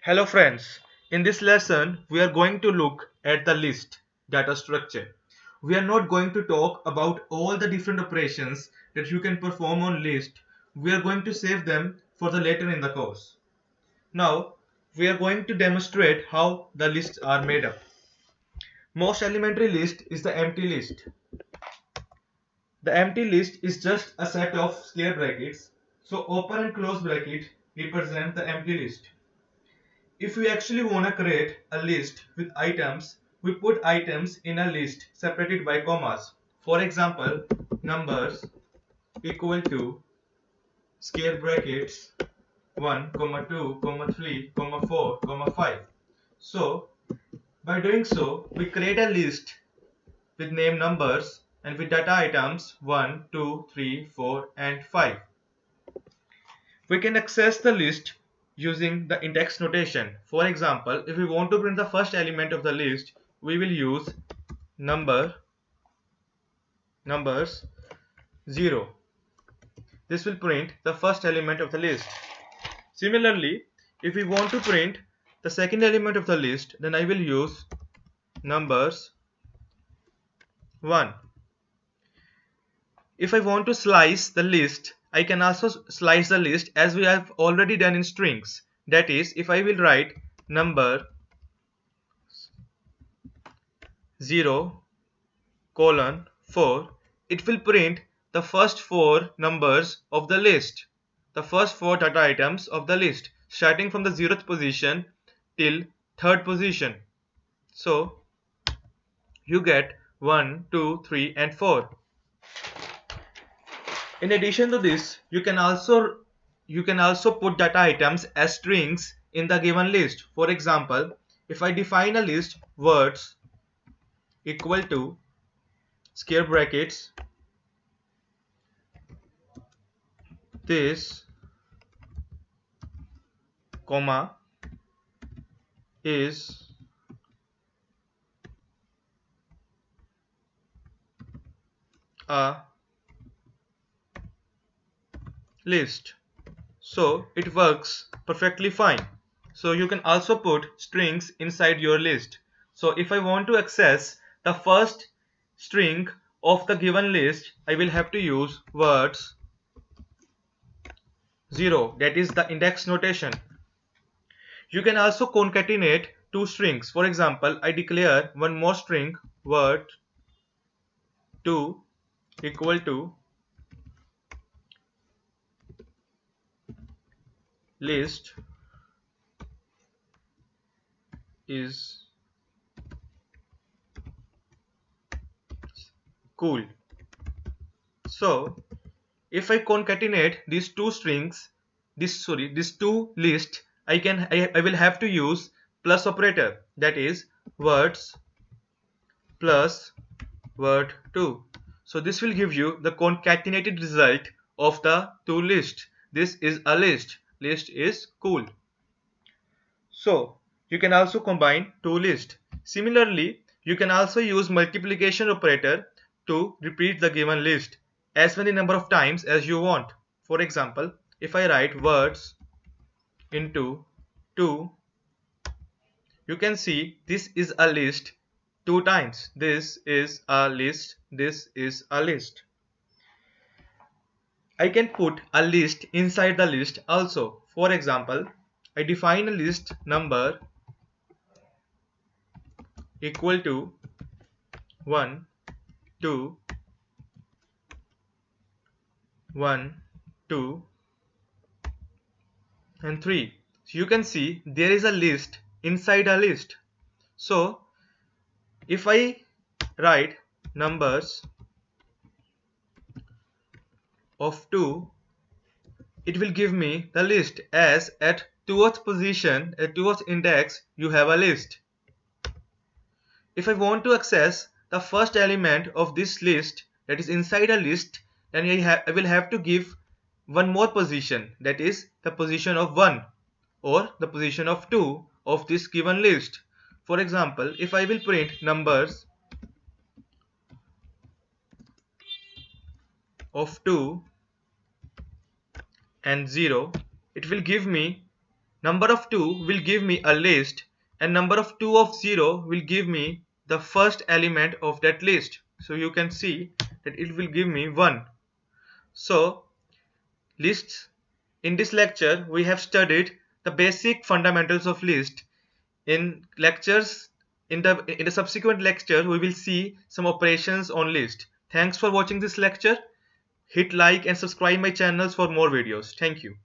Hello friends, in this lesson we are going to look at the list data structure. We are not going to talk about all the different operations that you can perform on list. We are going to save them for the later in the course. Now we are going to demonstrate how the lists are made up. Most elementary list is the empty list. The empty list is just a set of square brackets. So open and close bracket represent the empty list. If we actually want to create a list with items, we put items in a list separated by commas. For example, numbers equal to square brackets 1, 2, 3, 4, 5. So, by doing so, we create a list with name numbers and with data items 1, 2, 3, 4 and 5. We can access the list using the index notation. For example, if we want to print the first element of the list, we will use numbers 0. This will print the first element of the list. Similarly, if we want to print the second element of the list, then I will use numbers 1. If I want to slice the list, I can also slice the list as we have already done in strings. That is, if I will write number 0 colon 4, it will print the first 4 numbers of the list, the first 4 data items of the list, starting from the 0th position till 3rd position. So you get 1, 2, 3 and 4. In addition to this, you can also put data items as strings in the given list. For example, if I define a list words equal to square brackets this comma is a list, so it works perfectly fine. So you can also put strings inside your list. So if I want to access the first string of the given list, I will have to use words 0, that is the index notation. You can also concatenate two strings. For example, I declare one more string word 2 equal to list is cool. So if I concatenate these two strings, these two lists, I will have to use plus operator, that is words plus word 2. So this will give you the concatenated result of the two lists. This is a list. List is cool. So you can also combine two lists. Similarly, you can also use multiplication operator to repeat the given list as many number of times as you want. For example, if I write words into 2, you can see this is a list 2 times. This is a list. This is a list. I can put a list inside the list also. For example, I define a list number equal to 1, 2, 1, 2 and 3. So you can see there is a list inside a list. So if I write numbers of 2, it will give me the list as at 2th position, at 2th index you have a list. If I want to access the first element of this list that is inside a list, then I will have to give one more position, that is the position of 1 or the position of 2 of this given list. For example, if I will print numbers of 2 and 0, it will give me Number of 2 will give me a list, and number of 2 of 0 will give me the first element of that list. So you can see that it will give me 1. So lists. In this lecture we have studied the basic fundamentals of list. In the subsequent lecture we will see some operations on list. Thanks for watching this lecture. Hit like and subscribe my channels for more videos. Thank you.